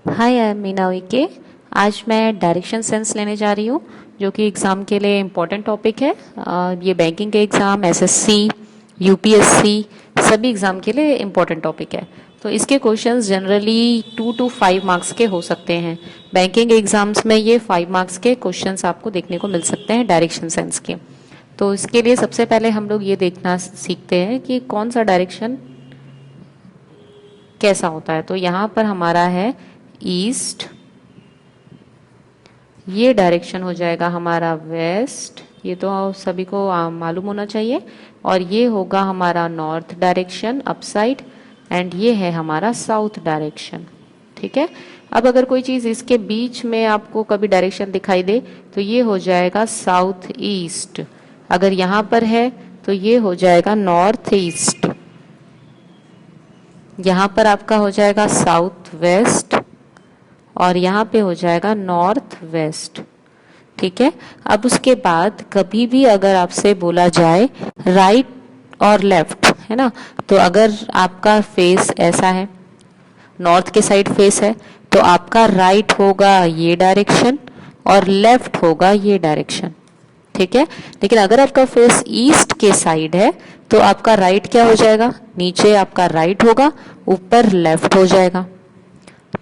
Hi, I am Meena Uikey. आज मैं direction sense लेने जा रही हूँ, जो कि एग्ज़ाम के लिए इम्पोर्टेंट टॉपिक है। ये बैंकिंग के एग्ज़ाम, एसएससी, यूपीएससी, सभी एग्ज़ाम के लिए इम्पोर्टेंट टॉपिक है। तो इसके क्वेश्चंस जनरली 2 to 5 मार्क्स के हो सकते हैं। बैंकिंग एग्ज़ाम्स में ये 5 मार्क्स के क्वेश्चंस आपको देखने को मिल सकते हैं डायरेक्शन सेंस के। तो इसके लिए सबसे पहले हम लोग ये देखना सीखते हैं कि कौन सा डायरेक्शन कैसा होता है। तो यहाँ पर हमारा है ईस्ट, ये डायरेक्शन हो जाएगा हमारा वेस्ट, ये तो सभी को मालूम होना चाहिए। और ये होगा हमारा नॉर्थ डायरेक्शन अपसाइड, एंड ये है हमारा साउथ डायरेक्शन। ठीक है। अब अगर कोई चीज़ इसके बीच में आपको कभी डायरेक्शन दिखाई दे तो ये हो जाएगा साउथ ईस्ट। अगर यहाँ पर है तो ये हो जाएगा नॉर्थ ईस्ट। यहाँ पर आपका हो जाएगा साउथ वेस्ट, और यहाँ पे हो जाएगा नॉर्थ वेस्ट। ठीक है। अब उसके बाद कभी भी अगर आपसे बोला जाए राइट और लेफ्ट, है ना, तो अगर आपका फेस ऐसा है, नॉर्थ के साइड फेस है, तो आपका राइट होगा ये डायरेक्शन और लेफ्ट होगा ये डायरेक्शन। ठीक है। लेकिन अगर आपका फेस ईस्ट के साइड है तो आपका राइट क्या हो जाएगा, नीचे आपका राइट होगा, ऊपर लेफ्ट हो जाएगा।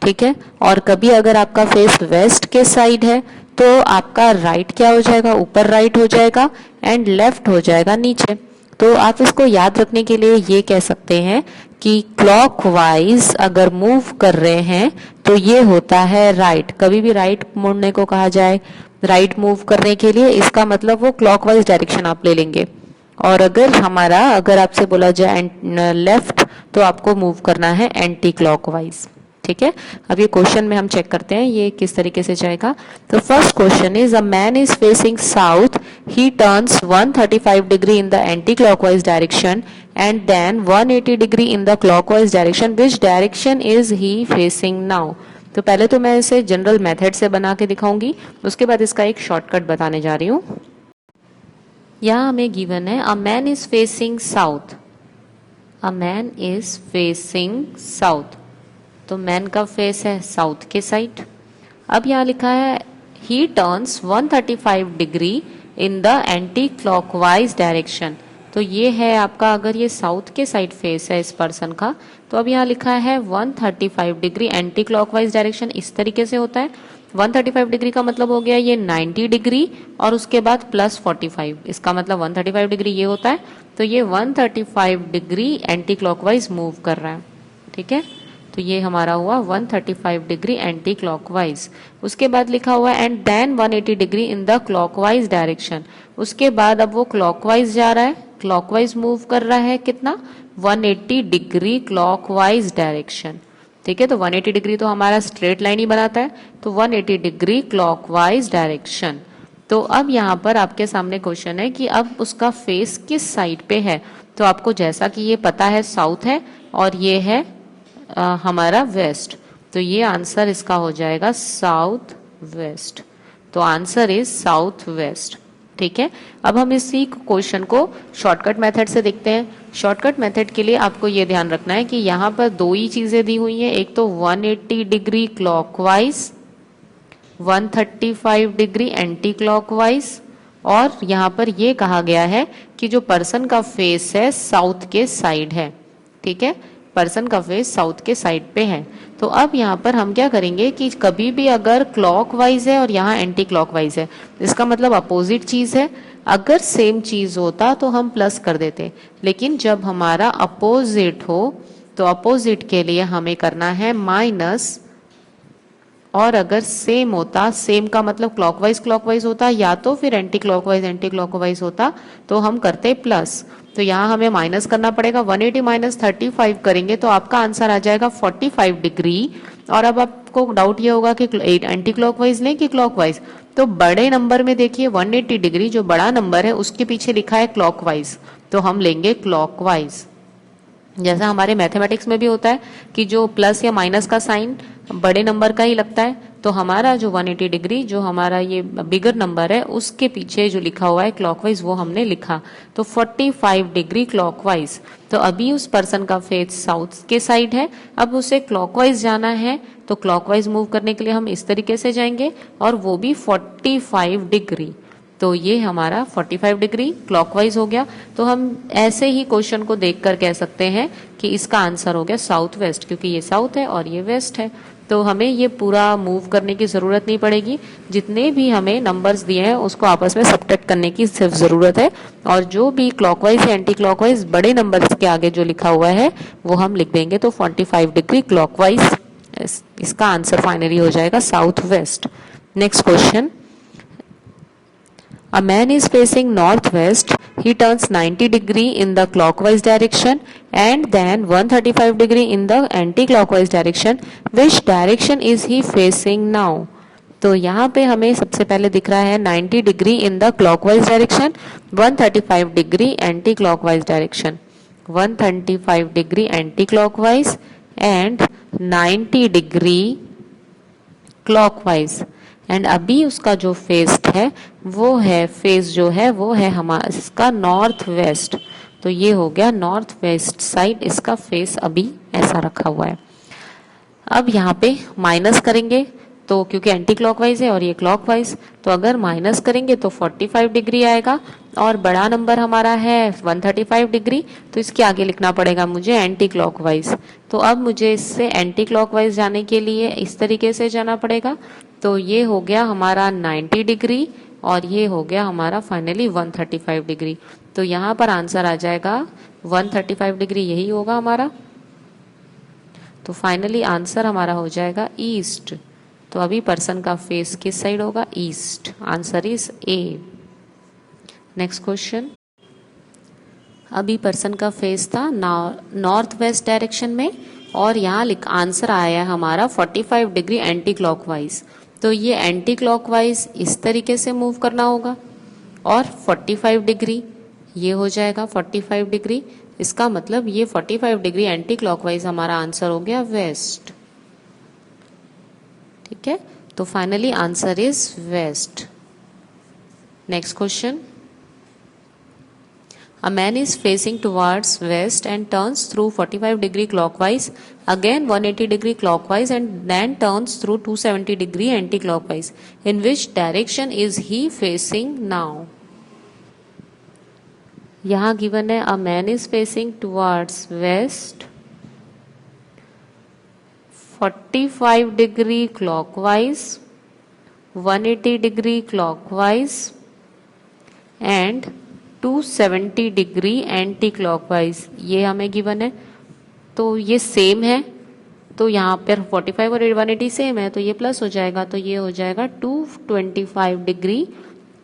ठीक है। और कभी अगर आपका फेस वेस्ट के साइड है तो आपका राइट क्या हो जाएगा, ऊपर राइट हो जाएगा, एंड लेफ्ट हो जाएगा नीचे। तो आप इसको याद रखने के लिए ये कह सकते हैं कि क्लॉकवाइज अगर मूव कर रहे हैं तो ये होता है राइट। कभी भी राइट मुड़ने को कहा जाए, राइट मूव करने के लिए, इसका मतलब वो क्लॉकवाइज डायरेक्शन आप ले लेंगे। और अगर आपसे बोला जाए लेफ्ट, तो आपको मूव करना है एंटी क्लॉकवाइज। ठीक है। अब ये क्वेश्चन में हम चेक करते हैं ये किस तरीके से जाएगा। तो first question is a man is facing south, he turns 135 degree in the anticlockwise direction and then 180 degree in the clockwise direction. Which direction is he facing now? तो पहले तो मैं इसे जनरल मेथड से बना के दिखाऊंगी, उसके बाद इसका एक शॉर्टकट बताने जा रही हूँ। यहाँ हमें गिवन है अ man is facing south, a man is facing south, तो मैन का फेस है साउथ के साइड। अब यहाँ लिखा है ही turns 135 degree in the anticlockwise direction. तो ये है आपका, अगर ये साउथ के साइड फेस है इस पर्सन का, तो अब यहाँ लिखा है 135 डिग्री एंटी क्लॉकवाइज डायरेक्शन। इस तरीके से होता है। 135 डिग्री का मतलब हो गया ये 90 डिग्री, और उसके बाद प्लस 45, इसका मतलब 135 डिग्री ये होता है। तो ये 135 डिग्री एंटी क्लॉकवाइज मूव कर रहा है। ठीक है। तो ये हमारा हुआ 135 डिग्री एंटी क्लॉकवाइज। उसके बाद लिखा हुआ and then 180 degree in the clockwise direction. उसके बाद अब वो क्लॉकवाइज जा रहा है, क्लॉकवाइज मूव कर रहा है कितना, 180 डिग्री क्लॉकवाइज डायरेक्शन। ठीक है। तो 180 डिग्री तो हमारा स्ट्रेट लाइन ही बनाता है, तो 180 डिग्री क्लॉकवाइज डायरेक्शन। तो अब यहाँ पर आपके सामने क्वेश्चन है कि अब उसका फेस किस साइड पे है। तो आपको जैसा कि ये पता है साउथ है और ये है हमारा वेस्ट, तो ये आंसर इसका हो जाएगा साउथ वेस्ट। तो आंसर इज साउथ वेस्ट। ठीक है। अब हम इसी क्वेश्चन को शॉर्टकट मेथड से देखते हैं। शॉर्टकट मेथड के लिए आपको ये ध्यान रखना है कि यहाँ पर दो ही चीजें दी हुई हैं, एक तो 180 degree clockwise, 135 degree anti clockwise, और यहाँ पर ये कहा गया है कि जो पर्सन का फेस है साउथ के साइड है। ठीक है। पर्सन का फेस साउथ के साइड पे है। तो अब यहाँ पर हम क्या करेंगे कि कभी भी अगर क्लॉकवाइज है और यहाँ एंटी क्लॉकवाइज है, इसका मतलब अपोजिट चीज है। अगर सेम चीज होता तो हम प्लस कर देते, लेकिन जब हमारा अपोजिट हो तो अपोजिट के लिए हमें करना है माइनस, और अगर सेम होता, सेम का मतलब क्लॉकवाइज क्लॉकवाइज होता या तो फिर एंटी क्लॉकवाइज होता, तो हम करते प्लस। तो यहाँ हमें माइनस करना पड़ेगा, 180 माइनस 35 करेंगे तो आपका आंसर आ जाएगा 45 डिग्री। और अब आपको डाउट ये होगा कि एंटी क्लॉकवाइज लें कि क्लॉकवाइज, तो बड़े नंबर में देखिए 180 डिग्री जो बड़ा नंबर है उसके पीछे लिखा है क्लॉकवाइज, तो हम लेंगे क्लॉकवाइज। जैसा हमारे मैथमेटिक्स में भी होता है कि जो प्लस या माइनस का साइन बड़े नंबर का ही लगता है, तो हमारा जो 180 डिग्री जो हमारा ये बिगर नंबर है उसके पीछे जो लिखा हुआ है क्लॉकवाइज वो हमने लिखा, तो 45 डिग्री क्लॉकवाइज। तो अभी उस पर्सन का फेस साउथ के साइड है, अब उसे क्लॉकवाइज जाना है, तो क्लॉकवाइज मूव करने के लिए हम इस तरीके से जाएंगे और वो भी 45 डिग्री। तो ये हमारा 45 डिग्री क्लॉकवाइज हो गया। तो हम ऐसे ही क्वेश्चन को देखकर कह सकते हैं कि इसका आंसर हो गया साउथ वेस्ट, क्योंकि ये साउथ है और ये वेस्ट है। तो हमें ये पूरा मूव करने की जरूरत नहीं पड़ेगी, जितने भी हमें नंबर्स दिए हैं उसको आपस में सब्ट्रैक्ट करने की सिर्फ जरूरत है, और जो भी क्लॉकवाइज या एंटी क्लॉकवाइज बड़े नंबर्स के आगे जो लिखा हुआ है वो हम लिख देंगे। तो 45 डिग्री क्लॉकवाइज इसका आंसर फाइनली हो जाएगा south west. Next question, a man is facing northwest. He turns 90 degree in the clockwise direction and then 135 degree in the anti-clockwise direction. Which direction is he facing now? तो यहाँ पे हमें सबसे पहले दिख रहा है 90 degree in the clockwise direction, 135 degree anticlockwise direction, 135 degree anti clockwise and 90 degree clockwise. And अभी उसका जो फेस है वो है, फेस जो है वो है हमारा इसका नॉर्थ वेस्ट। तो ये हो गया नॉर्थ वेस्ट साइड, इसका फेस अभी ऐसा रखा हुआ है। अब यहाँ पे माइनस करेंगे, तो क्योंकि एंटी क्लॉकवाइज है और ये क्लॉकवाइज, तो अगर माइनस करेंगे तो 45 डिग्री आएगा, और बड़ा नंबर हमारा है 135 डिग्री, तो इसके आगे लिखना पड़ेगा मुझे एंटी क्लॉकवाइज। तो अब मुझे इससे एंटी क्लॉकवाइज जाने के लिए इस तरीके से जाना पड़ेगा। तो ये हो गया हमारा 90 डिग्री और ये हो गया हमारा फाइनली 135 डिग्री। तो यहाँ पर आंसर आ जाएगा 135 डिग्री, यही होगा हमारा। तो फाइनली आंसर हमारा हो जाएगा ईस्ट। तो अभी पर्सन का फेस किस साइड होगा? East. Answer is a. Next question, अभी पर्सन का फेस था नॉर्थ वेस्ट डायरेक्शन में और यहाँ आंसर आया हमारा 45 डिग्री एंटी क्लॉकवाइज। तो ये एंटी क्लॉकवाइज इस तरीके से मूव करना होगा और 45 डिग्री ये हो जाएगा 45 डिग्री। इसका मतलब ये 45 डिग्री एंटी क्लॉकवाइज हमारा आंसर हो गया वेस्ट। ठीक है, तो finally answer is west. Next question, a man is facing towards west and turns through 45 degree clockwise, again 180 degree clockwise and then turns through 270 degree anti-clockwise. In which direction is he facing now? यहाँ given है a man is facing towards west 45 degree clockwise, 180 degree clockwise and 270 degree anti clockwise, ये हमें given है। तो ये same है, तो यहाँ पर 45 और 180 सेम है, तो ये प्लस हो जाएगा, तो ये हो जाएगा 225 डिग्री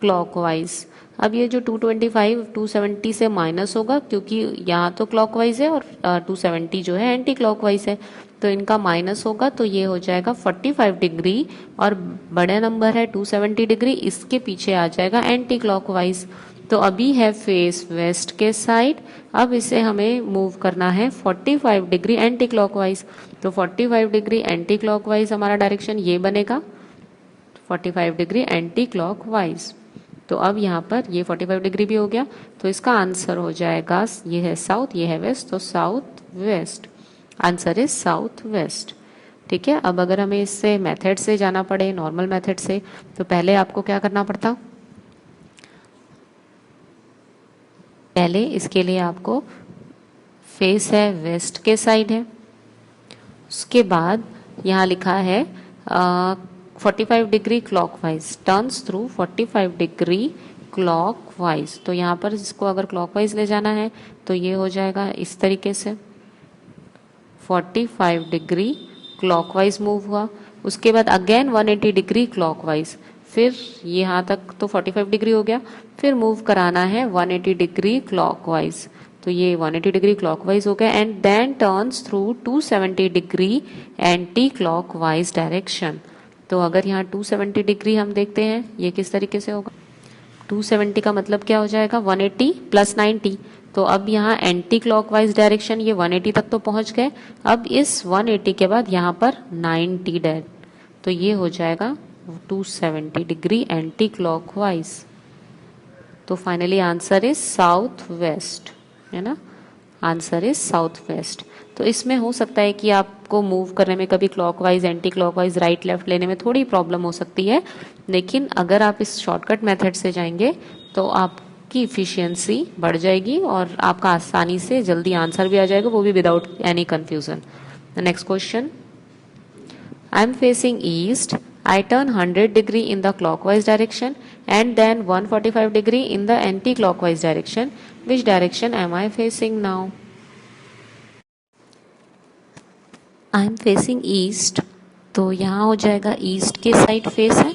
क्लॉकवाइज। अब ये जो 225 270 से माइनस होगा, क्योंकि यहाँ तो क्लॉकवाइज है और 270 जो है एंटी क्लॉकवाइज है, तो इनका माइनस होगा, तो ये हो जाएगा 45 डिग्री और बड़ा नंबर है 270 डिग्री, इसके पीछे आ जाएगा एंटी क्लॉकवाइज। तो अभी है फेस वेस्ट के साइड, अब इसे हमें मूव करना है 45 डिग्री एंटी क्लॉकवाइज। तो 45 डिग्री एंटी क्लॉकवाइज हमारा डायरेक्शन ये बनेगा, 45 डिग्री एंटी क्लॉकवाइज। तो अब यहाँ पर ये 45 डिग्री भी हो गया, तो इसका आंसर हो जाएगा, ये है साउथ ये है वेस्ट, तो south west. Answer is south west. ठीक है, अब अगर हमें इससे मेथड से जाना पड़े, नॉर्मल मेथड से, तो पहले आपको क्या करना पड़ता? पहले इसके लिए आपको फेस है वेस्ट के साइड है, उसके बाद यहाँ लिखा है 45 degree clockwise, turns through 45 degree clockwise. तो यहाँ पर इसको अगर क्लॉकवाइज ले जाना है तो ये हो जाएगा इस तरीके से, 45 डिग्री क्लॉकवाइज मूव हुआ, उसके बाद अगेन 180 डिग्री क्लॉकवाइज, फिर यहाँ तक तो 45 डिग्री हो गया, फिर मूव कराना है 180 डिग्री क्लॉकवाइज, तो ये 180 डिग्री क्लॉकवाइज हो गया, and then turns through 270 degree anticlockwise direction. तो अगर यहाँ 270 डिग्री हम देखते हैं, ये किस तरीके से होगा? 270 का मतलब क्या हो जाएगा? 180 प्लस 90। तो अब यहाँ एंटी क्लॉकवाइज डायरेक्शन ये 180 तक तो पहुंच गए, अब इस 180 के बाद यहाँ पर 90 डेड, तो ये हो जाएगा 270 डिग्री एंटी क्लॉकवाइज। तो finally answer is south west, है ना, आंसर इज साउथ वेस्ट। तो इसमें हो सकता है कि आपको मूव करने में कभी clockwise, anti clockwise, right left लेने में थोड़ी प्रॉब्लम हो सकती है, लेकिन अगर आप इस शॉर्टकट मेथड से जाएंगे तो आपकी इफिशियंसी बढ़ जाएगी और आपका आसानी से जल्दी आंसर भी आ जाएगा, वो भी without any confusion. Next question, I am facing east. I turn 100 degree in the clockwise direction and then 145 degree in the anti-clockwise direction. Which direction am I facing now? I am facing east. तो यहाँ हो जाएगा east के side face है।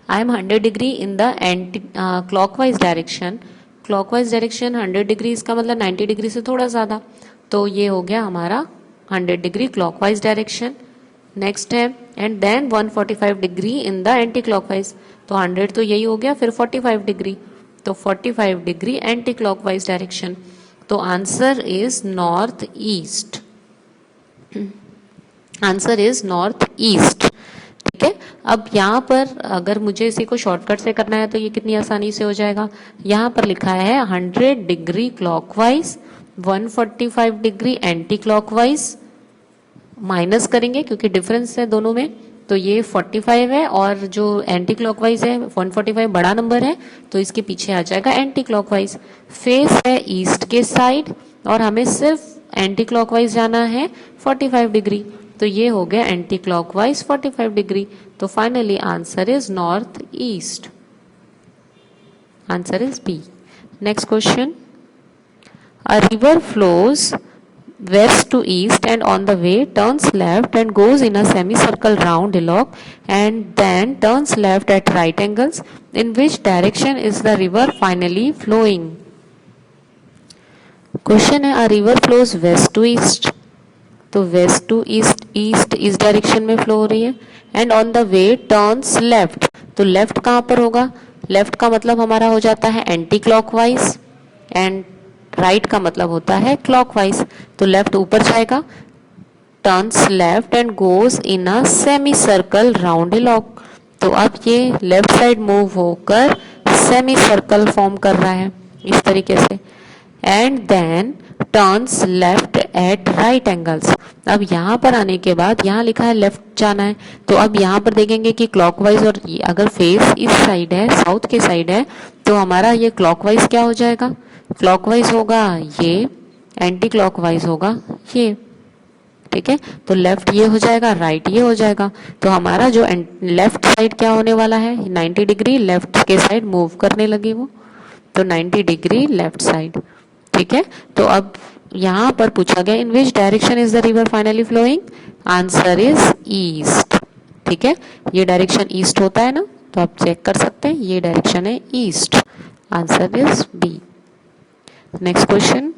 I am 100 degree in the anti clockwise direction. Clockwise direction 100 degree, इसका मतलब 90 degree से थोड़ा ज़्यादा, तो ये हो गया हमारा 100 डिग्री क्लॉकवाइज डायरेक्शन। नेक्स्ट है and then 145 degree in the anticlockwise, तो 100 तो यही हो गया, फिर 45 डिग्री, तो 45 डिग्री एंटी क्लॉकवाइज डायरेक्शन। तो answer is north east, answer is north east. ठीक है, अब यहाँ पर अगर मुझे इसी को शॉर्टकट से करना है तो ये कितनी आसानी से हो जाएगा। यहाँ पर लिखा है 100 degree clockwise, 145 degree anti clockwise, minus करेंगे क्योंकि डिफरेंस है दोनों में, तो ये 45 है और जो एंटी क्लॉकवाइज है 145 बड़ा नंबर है, तो इसके पीछे आ जाएगा एंटी क्लॉकवाइज। फेस है ईस्ट के साइड और हमें सिर्फ एंटी क्लॉकवाइज जाना है 45 डिग्री, तो ये हो गया एंटी क्लॉकवाइज 45 डिग्री। तो finally answer is north east, answer is B. Next question, a river flows west to east and on the way turns left and goes in a semicircle round hillock and then turns left at right angles. In which direction is the river finally flowing? Question है, a river flows west to east, तो west to east, east इस direction में flow हो रही है, and on the way turns left, तो left कहाँ पर होगा, लेफ्ट का मतलब हमारा हो जाता है एंटी क्लॉकवाइज एंड राइट का मतलब होता है क्लॉकवाइज, तो लेफ्ट ऊपर जाएगा, turns left and goes in a semi circle round hillock, तो अब ये लेफ्ट साइड मूव होकर सेमी सर्कल फॉर्म कर रहा है इस तरीके से, and then turns left at right angles. अब यहाँ पर आने के बाद यहाँ लिखा है लेफ्ट जाना है, तो अब यहाँ पर देखेंगे कि क्लॉकवाइज, और अगर फेस इस साइड है, साउथ के साइड है, तो हमारा ये क्लॉकवाइज क्या हो जाएगा, क्लॉकवाइज होगा ये, एंटी क्लॉकवाइज होगा ये। ठीक है, तो लेफ्ट ये हो जाएगा, राइट ये हो जाएगा, तो हमारा जो लेफ्ट साइड क्या होने वाला है, 90 डिग्री लेफ्ट के साइड मूव करने लगी वो, तो 90 डिग्री लेफ्ट साइड। ठीक है, तो अब यहाँ पर पूछा गया in which direction is the river finally flowing, answer is east. ठीक है, ये डायरेक्शन ईस्ट होता है ना, तो आप चेक कर सकते हैं, ये डायरेक्शन है east, answer is B. Next question,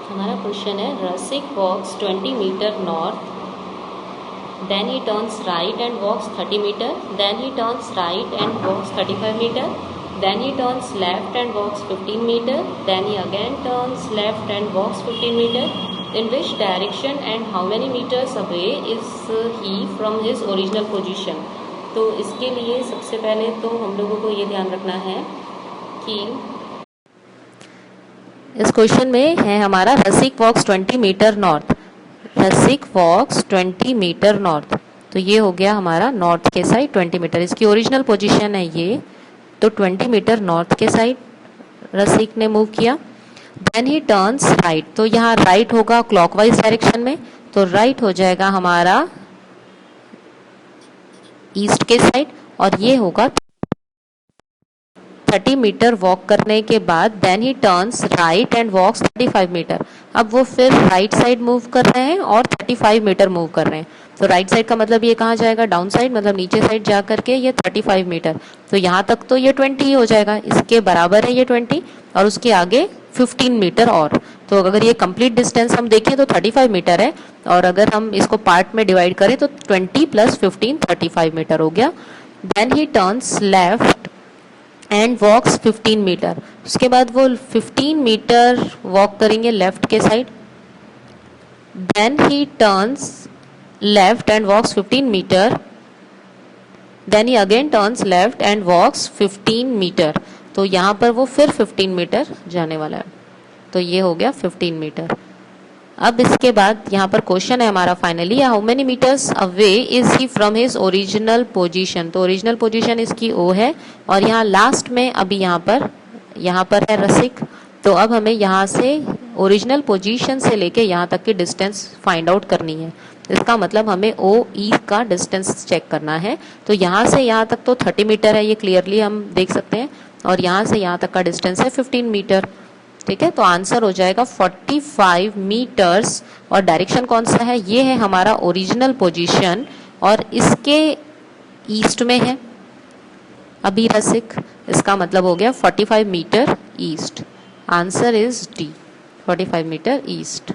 हमारा क्वेश्चन है, Rasik walks 20 metre north, then he turns right and walks 30 meter, then he turns right and walks 35 meter, then he turns left and walks 15 meter, then he again turns left and walks 15 meter. In which direction and how many meters away is he from his original position? तो इसके लिए सबसे पहले तो हम लोगों को ये ध्यान रखना है कि इस क्वेश्चन में है हमारा रसिक वॉक्स 20 मीटर नॉर्थ, रसिक वॉक्स 20 मीटर नॉर्थ, तो ये हो गया हमारा नॉर्थ के साइड 20 मीटर, इसकी ओरिजिनल पोजीशन है ये, तो 20 मीटर नॉर्थ के साइड रसिक ने मूव किया। देन ही टर्न्स राइट, तो यहाँ राइट होगा क्लॉकवाइज डायरेक्शन में, तो राइट हो जाएगा हमारा ईस्ट के साइड, और ये होगा 30 मीटर वॉक करने के बाद then he turns right and walks 35 metre. अब वो फिर राइट साइड मूव कर रहे हैं और 35 मीटर मूव कर रहे हैं, तो राइट साइड का मतलब ये कहाँ जाएगा, डाउन साइड, मतलब नीचे साइड जा करके ये 35 मीटर, तो यहाँ तक तो ये 20 ही हो जाएगा, इसके बराबर है ये 20, और उसके आगे 15 मीटर और, तो अगर ये कंप्लीट डिस्टेंस हम देखें तो 35 मीटर है, और अगर हम इसको पार्ट में डिवाइड करें तो 20 + 15 35 मीटर हो गया। Then he turns left and walks 15 metre, उसके बाद वो 15 मीटर वॉक करेंगे लेफ्ट के side, then he turns left and walks 15 metre, then he again turns left and walks 15 metre. तो यहाँ पर वो फिर 15 मीटर जाने वाला है, तो ये हो गया 15 मीटर। अब इसके बाद यहाँ पर क्वेश्चन है हमारा finally, how many metres away is he from his original position. तो ओरिजिनल पोजीशन इसकी ओ है, और यहाँ लास्ट में अभी यहाँ पर है रसिक, तो अब हमें यहाँ से ओरिजिनल पोजीशन से लेके यहाँ तक की डिस्टेंस फाइंड आउट करनी है। इसका मतलब हमें ओ ई का डिस्टेंस चेक करना है। तो यहाँ से यहाँ तक तो 30 मीटर है, ये क्लियरली हम देख सकते हैं, और यहाँ से यहाँ तक का डिस्टेंस है 15 मीटर। ठीक है, तो आंसर हो जाएगा 45 मीटर्स। और डायरेक्शन कौन सा है, ये है हमारा ओरिजिनल पोजीशन, और इसके ईस्ट में है अभी रसिक, इसका मतलब हो गया 45 metre east. Answer is D, 45 metre east.